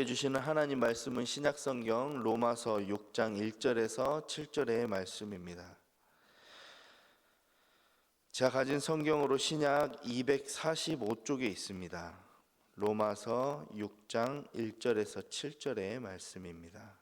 주시는 하나님 말씀은 신약성경 로마서 6장 1절에서 7절의 말씀입니다. 제가 가진 성경으로 신약 245쪽에 있습니다. 로마서 6장 1절에서 7절의 말씀입니다.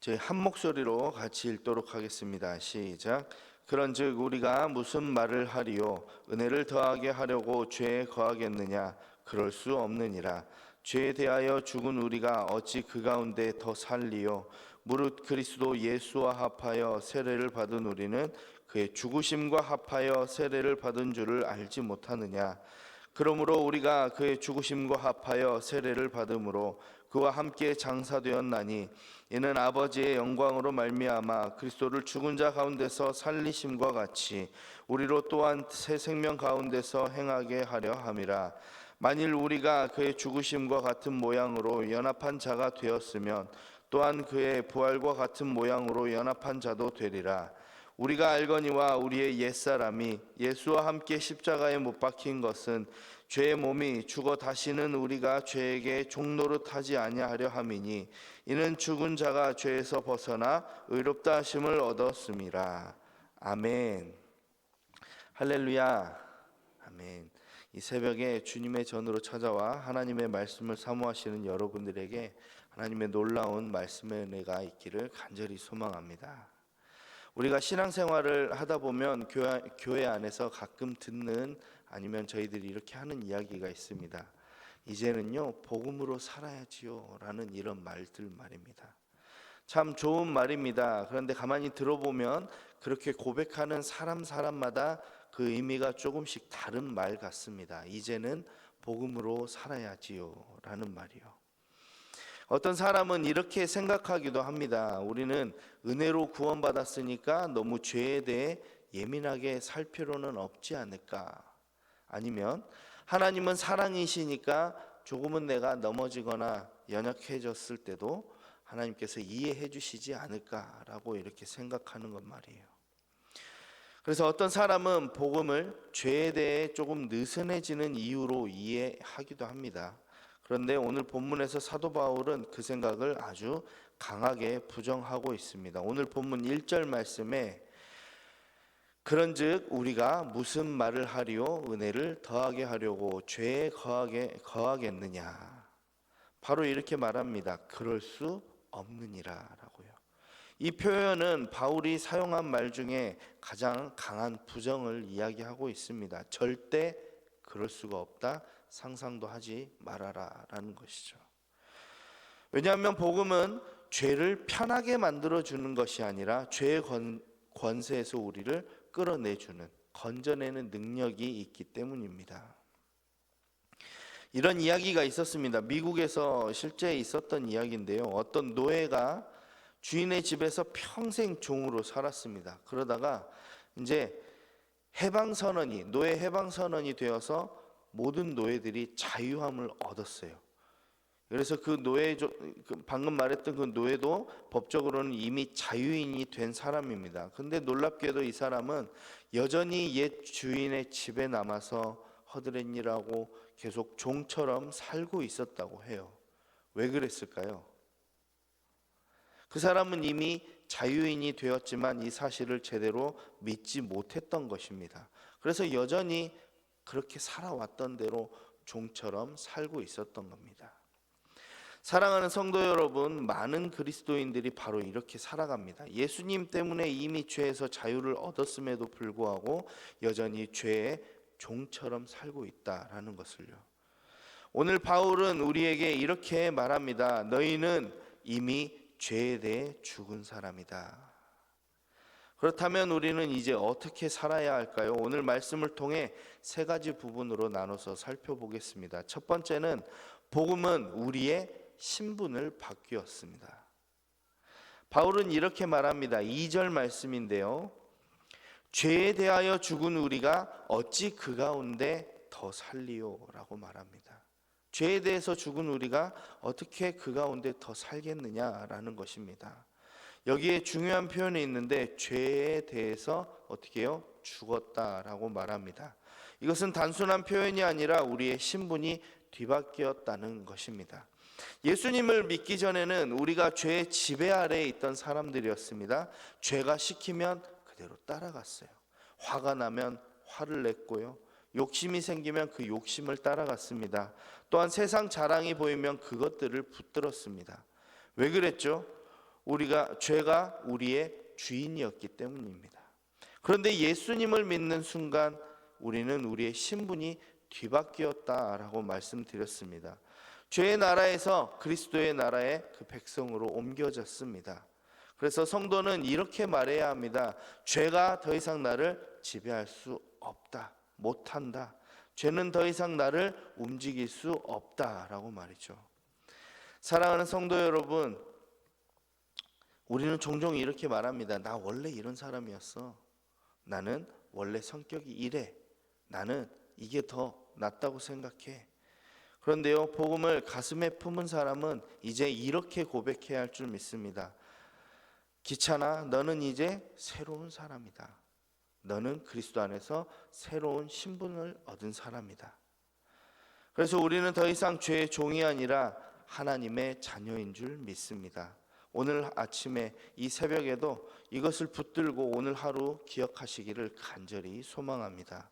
저희 한 목소리로 같이 읽도록 하겠습니다. 시작. 그런즉 우리가 무슨 말을 하리요? 은혜를 더하게 하려고 죄에 거하겠느냐? 그럴 수 없느니라. 죄에 대하여 죽은 우리가 어찌 그 가운데 더 살리요? 무릇 그리스도 예수와 합하여 세례를 받은 우리는 그의 죽으심과 합하여 세례를 받은 줄을 알지 못하느냐? 그러므로 우리가 그의 죽으심과 합하여 세례를 받음으로 그와 함께 장사되었나니 이는 아버지의 영광으로 말미암아 그리스도를 죽은 자 가운데서 살리심과 같이 우리로 또한 새 생명 가운데서 행하게 하려 함이라. 만일 우리가 그의 죽으심과 같은 모양으로 연합한 자가 되었으면 또한 그의 부활과 같은 모양으로 연합한 자도 되리라. 우리가 알거니와 우리의 옛사람이 예수와 함께 십자가에 못 박힌 것은 죄의 몸이 죽어 다시는 우리가 죄에게 종노릇하지 아니하려 함이니 이는 죽은 자가 죄에서 벗어나 의롭다 하심을 얻었음이라. 아멘. 할렐루야. 아멘. 이 새벽에 주님의 전으로 찾아와 하나님의 말씀을 사모하시는 여러분들에게 하나님의 놀라운 말씀의 은혜가 있기를 간절히 소망합니다. 우리가 신앙생활을 하다 보면 교회 안에서 가끔 듣는 아니면 저희들이 이렇게 하는 이야기가 있습니다. 이제는요 복음으로 살아야지요 라는 이런 말들 말입니다. 참 좋은 말입니다. 그런데 가만히 들어보면 그렇게 고백하는 사람마다 그 의미가 조금씩 다른 말 같습니다. 이제는 복음으로 살아야지요 라는 말이요. 어떤 사람은 이렇게 생각하기도 합니다. 우리는 은혜로 구원받았으니까 너무 죄에 대해 예민하게 살 필요는 없지 않을까? 아니면 하나님은 사랑이시니까 조금은 내가 넘어지거나 연약해졌을 때도 하나님께서 이해해 주시지 않을까라고 이렇게 생각하는 것 말이에요. 그래서 어떤 사람은 복음을 죄에 대해 조금 느슨해지는 이유로 이해하기도 합니다. 그런데 오늘 본문에서 사도 바울은 그 생각을 아주 강하게 부정하고 있습니다. 오늘 본문 1절 말씀에 그런즉 우리가 무슨 말을 하리요? 은혜를 더하게 하려고 죄에 거하겠느냐? 바로 이렇게 말합니다. 그럴 수 없느니라 라고요. 이 표현은 바울이 사용한 말 중에 가장 강한 부정을 이야기하고 있습니다. 절대 그럴 수가 없다. 상상도 하지 말아라 라는 것이죠. 왜냐하면 복음은 죄를 편하게 만들어주는 것이 아니라 죄의 권세에서 우리를 끌어내주는, 건져내는 능력이 있기 때문입니다. 이런 이야기가 있었습니다. 미국에서 실제 있었던 이야기인데요. 어떤 노예가 주인의 집에서 평생 종으로 살았습니다. 그러다가 이제 노예 해방선언이 되어서 모든 노예들이 자유함을 얻었어요. 그래서 방금 말했던 그 노예도 법적으로는 이미 자유인이 된 사람입니다. 근데 놀랍게도 이 사람은 여전히 옛 주인의 집에 남아서 허드렛일하고 계속 종처럼 살고 있었다고 해요. 왜 그랬을까요? 그 사람은 이미 자유인이 되었지만 이 사실을 제대로 믿지 못했던 것입니다. 그래서 여전히 그렇게 살아왔던 대로 종처럼 살고 있었던 겁니다. 사랑하는 성도 여러분, 많은 그리스도인들이 바로 이렇게 살아갑니다. 예수님 때문에 이미 죄에서 자유를 얻었음에도 불구하고 여전히 죄의 종처럼 살고 있다라는 것을요. 오늘 바울은 우리에게 이렇게 말합니다. 너희는 이미 죄에 대해 죽은 사람이다. 그렇다면 우리는 이제 어떻게 살아야 할까요? 오늘 말씀을 통해 세 가지 부분으로 나눠서 살펴보겠습니다. 첫 번째는 복음은 우리의 신분을 바뀌었습니다. 바울은 이렇게 말합니다. 2절 말씀인데요. 죄에 대하여 죽은 우리가 어찌 그 가운데 더 살리요? 라고 말합니다. 죄에 대해서 죽은 우리가 어떻게 그 가운데 더 살겠느냐라는 것입니다. 여기에 중요한 표현이 있는데 죄에 대해서 어떻게 해요? 죽었다라고 말합니다. 이것은 단순한 표현이 아니라 우리의 신분이 뒤바뀌었다는 것입니다. 예수님을 믿기 전에는 우리가 죄의 지배 아래에 있던 사람들이었습니다. 죄가 시키면 그대로 따라갔어요. 화가 나면 화를 냈고요. 욕심이 생기면 그 욕심을 따라갔습니다. 또한 세상 자랑이 보이면 그것들을 붙들었습니다. 왜 그랬죠? 죄가 우리의 주인이었기 때문입니다. 그런데 예수님을 믿는 순간 우리는 우리의 신분이 뒤바뀌었다라고 말씀드렸습니다. 죄의 나라에서 그리스도의 나라의 그 백성으로 옮겨졌습니다. 그래서 성도는 이렇게 말해야 합니다. 죄가 더 이상 나를 지배할 수 없다, 못한다. 죄는 더 이상 나를 움직일 수 없다라고 말이죠. 사랑하는 성도 여러분, 우리는 종종 이렇게 말합니다. 나 원래 이런 사람이었어. 나는 원래 성격이 이래. 나는 이게 더 낫다고 생각해. 그런데요, 복음을 가슴에 품은 사람은 이제 이렇게 고백해야 할 줄 믿습니다. 기찬아, 너는 이제 새로운 사람이다. 너는 그리스도 안에서 새로운 신분을 얻은 사람이다. 그래서 우리는 더 이상 죄의 종이 아니라 하나님의 자녀인 줄 믿습니다. 오늘 아침에 이 새벽에도 이것을 붙들고 오늘 하루 기억하시기를 간절히 소망합니다.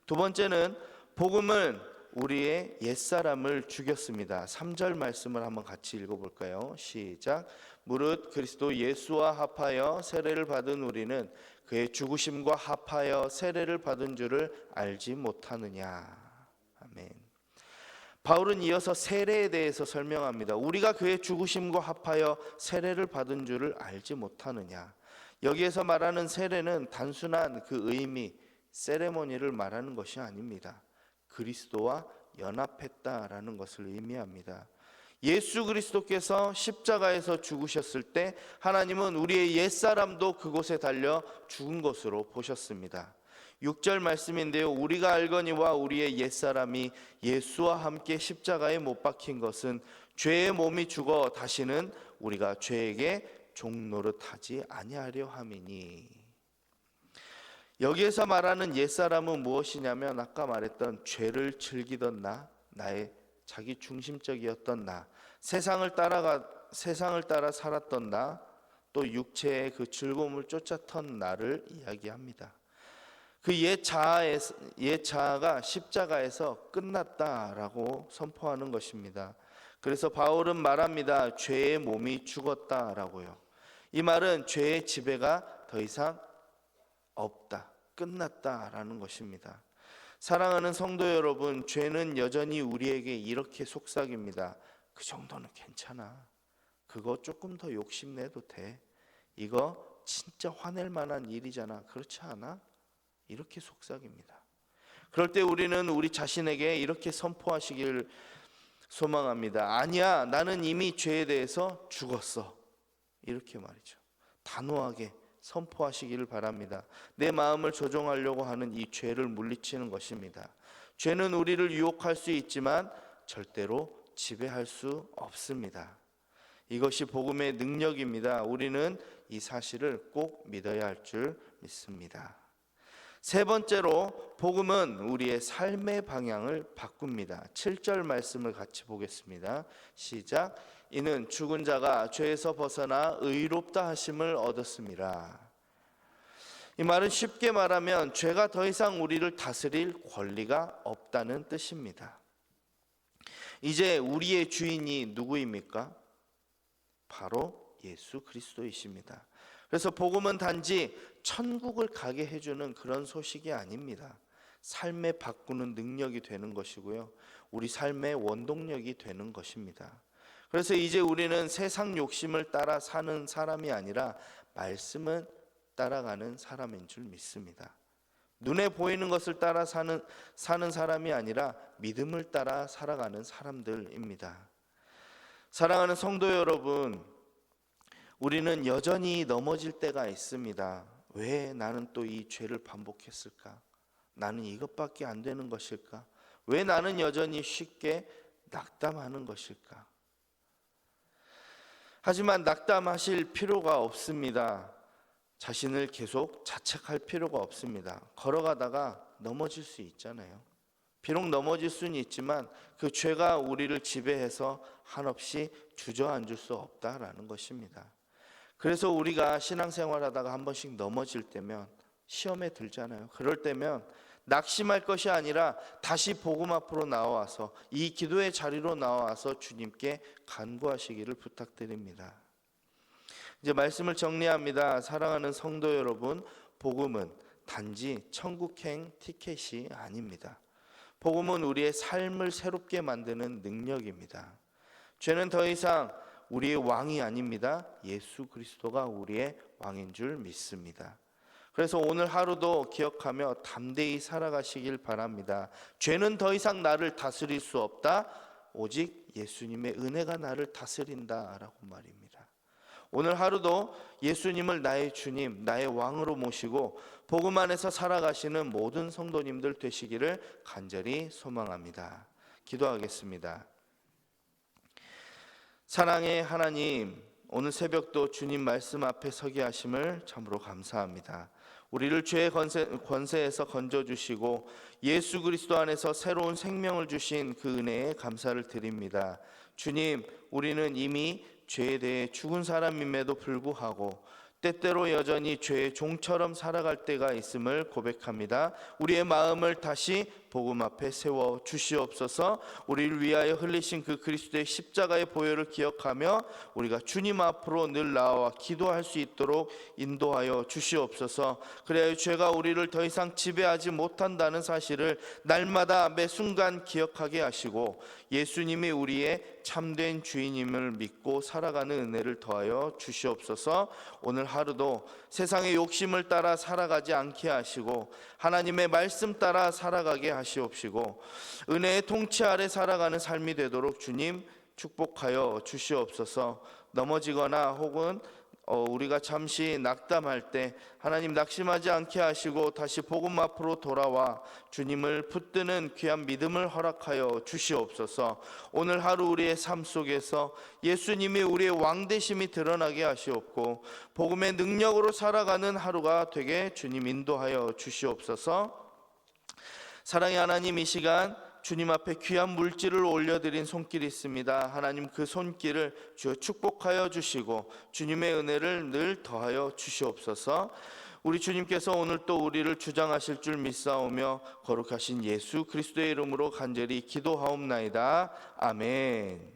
두 번째는 복음은 우리의 옛사람을 죽였습니다. 3절 말씀을 한번 같이 읽어볼까요? 시작. 무릇 그리스도 예수와 합하여 세례를 받은 우리는 그의 죽으심과 합하여 세례를 받은 줄을 알지 못하느냐. 아멘. 바울은 이어서 세례에 대해서 설명합니다. 우리가 그의 죽으심과 합하여 세례를 받은 줄을 알지 못하느냐. 여기에서 말하는 세례는 단순한 그 의미, 세레모니를 말하는 것이 아닙니다. 그리스도와 연합했다라는 것을 의미합니다. 예수 그리스도께서 십자가에서 죽으셨을 때 하나님은 우리의 옛사람도 그곳에 달려 죽은 것으로 보셨습니다. 6절 말씀인데요, 우리가 알거니와 우리의 옛사람이 예수와 함께 십자가에 못 박힌 것은 죄의 몸이 죽어 다시는 우리가 죄에게 종노릇하지 아니하려 함이니. 여기에서 말하는 옛사람은 무엇이냐면 아까 말했던 죄를 즐기던 나, 나의 자기 중심적이었던 나, 세상을 따라 살았던 나, 또 육체의 그 즐거움을 쫓았던 나를 이야기합니다. 그 옛 자아가 십자가에서 끝났다라고 선포하는 것입니다. 그래서 바울은 말합니다. 죄의 몸이 죽었다라고요. 이 말은 죄의 지배가 더 이상 없다, 끝났다라는 것입니다. 사랑하는 성도 여러분, 죄는 여전히 우리에게 이렇게 속삭입니다. 그 정도는 괜찮아. 그거 조금 더 욕심내도 돼. 이거 진짜 화낼 만한 일이잖아. 그렇지 않아? 이렇게 속삭입니다. 그럴 때 우리는 우리 자신에게 이렇게 선포하시길 소망합니다. 아니야, 나는 이미 죄에 대해서 죽었어. 이렇게 말이죠. 단호하게 선포하시기를 바랍니다. 내 마음을 조종하려고 하는 이 죄를 물리치는 것입니다. 죄는 우리를 유혹할 수 있지만 절대로 지배할 수 없습니다. 이것이 복음의 능력입니다. 우리는 이 사실을 꼭 믿어야 할 줄 믿습니다. 세 번째로 복음은 우리의 삶의 방향을 바꿉니다. 7절 말씀을 같이 보겠습니다. 시작. 이는 죽은 자가 죄에서 벗어나 의롭다 하심을 얻었습니다. 이 말은 쉽게 말하면 죄가 더 이상 우리를 다스릴 권리가 없다는 뜻입니다. 이제 우리의 주인이 누구입니까? 바로 예수 그리스도이십니다. 그래서 복음은 단지 천국을 가게 해주는 그런 소식이 아닙니다. 삶에 바꾸는 능력이 되는 것이고요, 우리 삶의 원동력이 되는 것입니다. 그래서 이제 우리는 세상 욕심을 따라 사는 사람이 아니라 말씀을 따라가는 사람인 줄 믿습니다. 눈에 보이는 것을 따라 사는 사람이 아니라 믿음을 따라 살아가는 사람들입니다. 사랑하는 성도 여러분, 우리는 여전히 넘어질 때가 있습니다. 왜 나는 또 이 죄를 반복했을까? 나는 이것밖에 안 되는 것일까? 왜 나는 여전히 쉽게 낙담하는 것일까? 하지만 낙담하실 필요가 없습니다. 자신을 계속 자책할 필요가 없습니다. 걸어가다가 넘어질 수 있잖아요. 비록 넘어질 수는 있지만 그 죄가 우리를 지배해서 한없이 주저앉을 수 없다라는 것입니다. 그래서 우리가 신앙생활하다가 한 번씩 넘어질 때면, 시험에 들잖아요. 그럴 때면 낙심할 것이 아니라 다시 복음 앞으로 나와서, 이 기도의 자리로 나와서 주님께 간구하시기를 부탁드립니다. 이제 말씀을 정리합니다. 사랑하는 성도 여러분, 복음은 단지 천국행 티켓이 아닙니다. 복음은 우리의 삶을 새롭게 만드는 능력입니다. 죄는 더 이상 우리의 왕이 아닙니다. 예수 그리스도가 우리의 왕인 줄 믿습니다. 그래서 오늘 하루도 기억하며 담대히 살아가시길 바랍니다. 죄는 더 이상 나를 다스릴 수 없다. 오직 예수님의 은혜가 나를 다스린다라고 말입니다. 오늘 하루도 예수님을 나의 주님, 나의 왕으로 모시고 복음 안에서 살아가시는 모든 성도님들 되시기를 간절히 소망합니다. 기도하겠습니다. 사랑의 하나님, 오늘 새벽도 주님 말씀 앞에 서게 하심을 참으로 감사합니다. 우리를 죄의 권세에서 건져주시고 예수 그리스도 안에서 새로운 생명을 주신 그 은혜에 감사를 드립니다. 주님, 우리는 이미 죄에 대해 죽은 사람임에도 불구하고 때때로 여전히 죄의 종처럼 살아갈 때가 있음을 고백합니다. 우리의 마음을 다시 복음 앞에 세워 주시옵소서. 우리를 위하여 흘리신 그 그리스도의 십자가의 보혈을 기억하며 우리가 주님 앞으로 늘 나와 기도할 수 있도록 인도하여 주시옵소서. 그래야 죄가 우리를 더 이상 지배하지 못한다는 사실을 날마다 매 순간 기억하게 하시고 예수님이 우리의 참된 주인임을 믿고 살아가는 은혜를 더하여 주시옵소서. 오늘 하루도 세상의 욕심을 따라 살아가지 않게 하시고 하나님의 말씀 따라 살아가게 하시옵시고 은혜의 통치 아래 살아가는 삶이 되도록 주님 축복하여 주시옵소서. 넘어지거나 혹은 우리가 잠시 낙담할 때 하나님 낙심하지 않게 하시고 다시 복음 앞으로 돌아와 주님을 붙드는 귀한 믿음을 허락하여 주시옵소서. 오늘 하루 우리의 삶 속에서 예수님이 우리의 왕되심이 드러나게 하시옵고 복음의 능력으로 살아가는 하루가 되게 주님 인도하여 주시옵소서. 사랑의 하나님, 이 시간 주님 앞에 귀한 물질을 올려드린 손길이 있습니다. 하나님, 그 손길을 주여 축복하여 주시고 주님의 은혜를 늘 더하여 주시옵소서. 우리 주님께서 오늘 또 우리를 주장하실 줄 믿사오며 거룩하신 예수 그리스도의 이름으로 간절히 기도하옵나이다. 아멘.